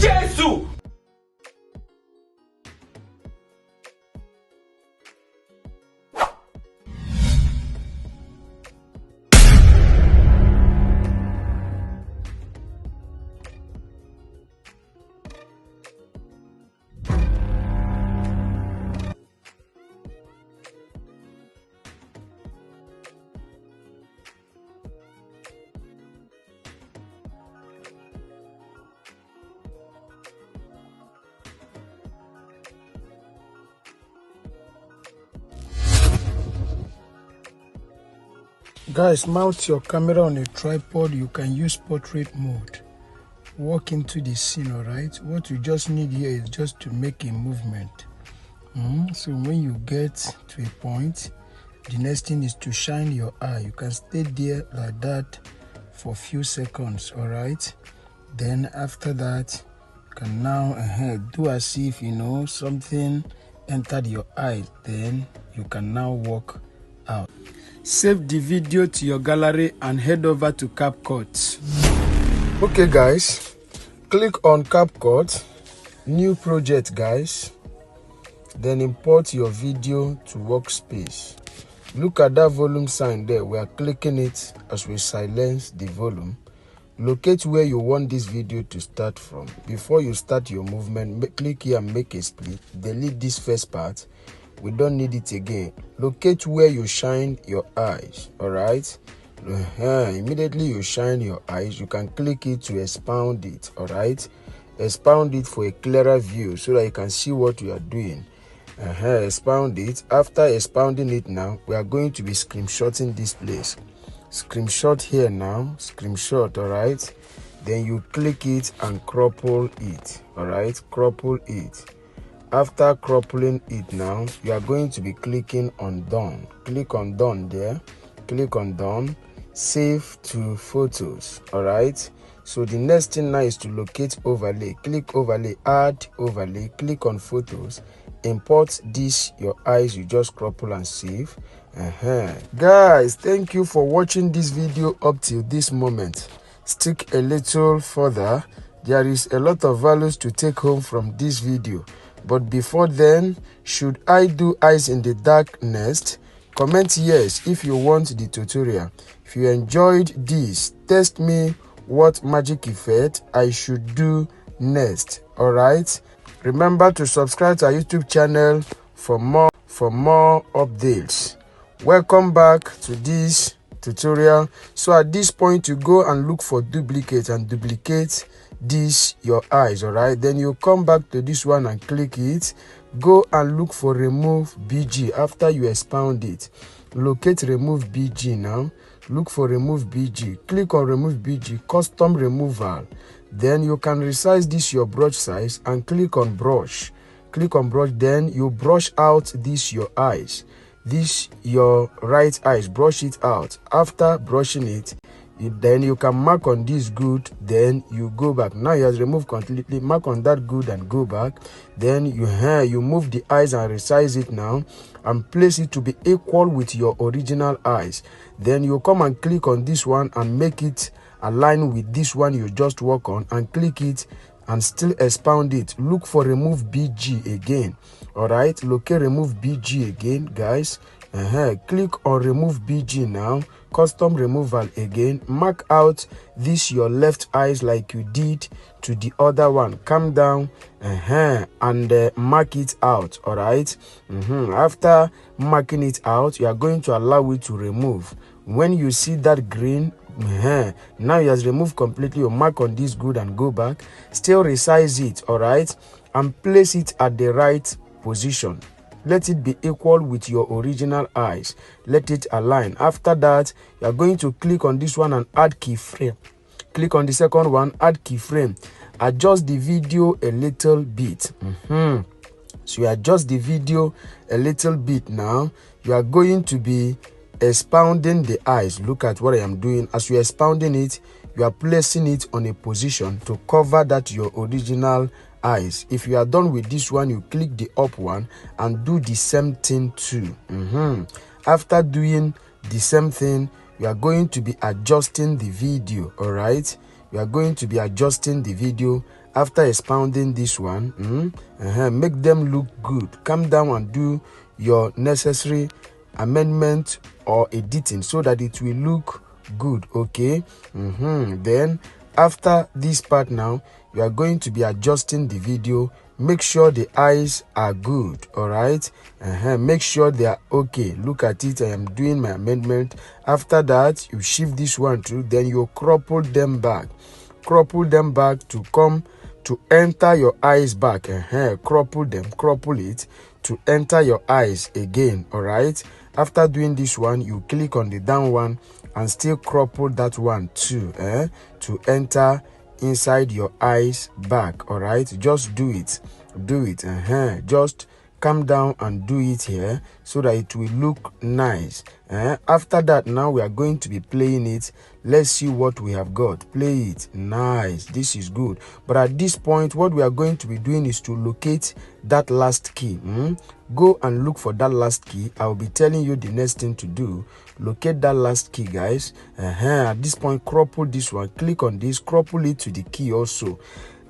Jesus! Guys, mount your camera on a tripod. You can use portrait mode. Walk into the scene, alright? What you just need here is just to make a movement. So when you get to a point, the next thing is to shine your eye. You can stay there like that for a few seconds, alright? Then after that, you can now do as if something entered your eye. Then you can now walk out. Save the video to your gallery and head over to CapCut. Okay guys, click on CapCut, new project guys, then import your video to workspace. Look at that volume sign there. We are clicking it as we silence the volume. Locate where you want this video to start from. Before you start your movement, click here and make a split. Delete this first part. We don't need it again. Locate where you shine your eyes, alright? Immediately you shine your eyes, you can click it to expound it, alright? Expound it for a clearer view so that you can see what you are doing. Expound it. After expounding it now, we are going to be screenshotting this place. Screenshot here now, screenshot, alright? Then you click it and crumple it, alright? Crumple it. After crumpling it now, you are going to be clicking on done. Click on done there. Click on done. Save to photos. Alright. So the next thing now is to locate overlay. Click overlay, add overlay. Click on photos. Import this, your eyes you just crumple and save. Guys, thank you for watching this video up till this moment. Stick a little further. There is a lot of values to take home from this video. But before then, should I do eyes in the darkness? Comment yes if you want the tutorial. If you enjoyed this, test me what magic effect I should do next. Alright? Remember to subscribe to our YouTube channel for more updates. Welcome back to this tutorial. So at this point, you go and look for duplicate and duplicate this your eyes, alright? Then you come back to this one and click it. Go and look for remove BG. After you expound it, locate remove BG now. Look for remove BG. Click on remove BG, custom removal. Then you can resize this your brush size and click on brush. Click on brush. Then you brush out this your eyes. This your right eyes. Brush it out. After brushing it, then you can mark on this good, then you go back. Now you have removed completely. Mark on that good and go back. Then you move the eyes and resize it now and place it to be equal with your original eyes. Then you come and click on this one and make it align with this one you just work on and click it and still expound it. Look for remove BG again. Alright, locate remove BG again, guys. Click on remove BG now. Custom removal again. Mark out this your left eyes like you did to the other one. Come down and mark it out. Alright. After marking it out, you are going to allow it to remove. When you see that green, now you has removed completely. You mark on this good and go back. Still resize it, alright, and place it at the right position. Let it be equal with your original eyes. Let it align. After that, you are going to click on this one and add keyframe. Click on the second one, add keyframe. Adjust the video a little bit. So you adjust the video a little bit now. You are going to be expounding the eyes. Look at what I am doing. As you are expounding it, you are placing it on a position to cover that your original eyes. If you are done with this one, you click the up one and do the same thing too. After doing the same thing, you are going to be adjusting the video. All right, you are going to be adjusting the video after expounding this one, make them look good. Come down and do your necessary amendment or editing so that it will look good. Okay. Then after this part now, you are going to be adjusting the video. Make sure the eyes are good. All right. Make sure they are okay. Look at it. I am doing my amendment. After that, you shift this one through. Then you crumple them back. Crumple them back to come to enter your eyes back. Crumple them. Crumple it to enter your eyes again. All right. After doing this one, you click on the down one and still crumple that one too, to enter inside your eyes back. All right, just do it. Just come down and do it here so that it will look nice. After that, now we are going to be playing it. Let's see what we have got. Play it. Nice. This is good. But at this point, what we are going to be doing is to locate that last key. Go and look for that last key. I will be telling you the next thing to do. Locate that last key, guys. At this point, crumple this one. Click on this. Crumple it to the key also.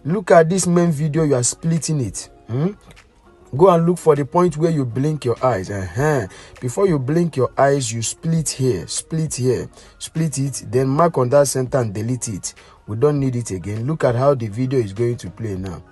Look at this main video. You are splitting it. Go and look for the point where you blink your eyes. Before you blink your eyes, you split here, split here, split it, then mark on that center and delete it. We don't need it again. Look at how the video is going to play now.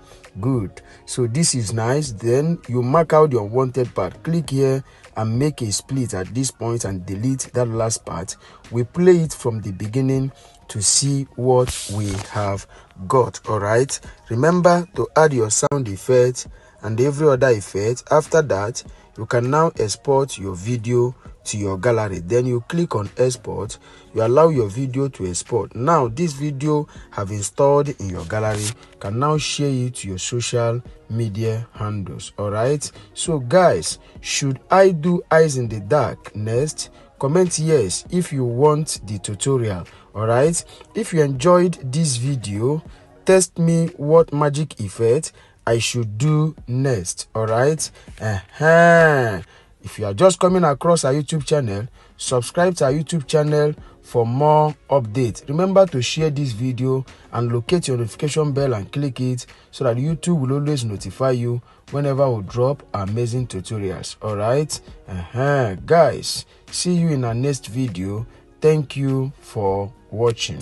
Good. So this is nice. Then you mark out your wanted part. Click here and make a split at this point and delete that last part. We play it from the beginning to see what we have got. All right. Remember to add your sound effect and every other effect. After that, you can now export your video to your gallery. Then you click on export. You allow your video to export. Now this video have installed in your gallery. You can now share it to your social media handles. All right. So guys, should I do eyes in the dark next? Comment yes if you want the tutorial. All right. If you enjoyed this video, test me what magic effect I should do next. All right. If you are just coming across our YouTube channel, subscribe to our YouTube channel for more updates. Remember to share this video and locate your notification bell and click it so that YouTube will always notify you whenever we drop amazing tutorials. All right. Guys, see you in our next video. Thank you for watching.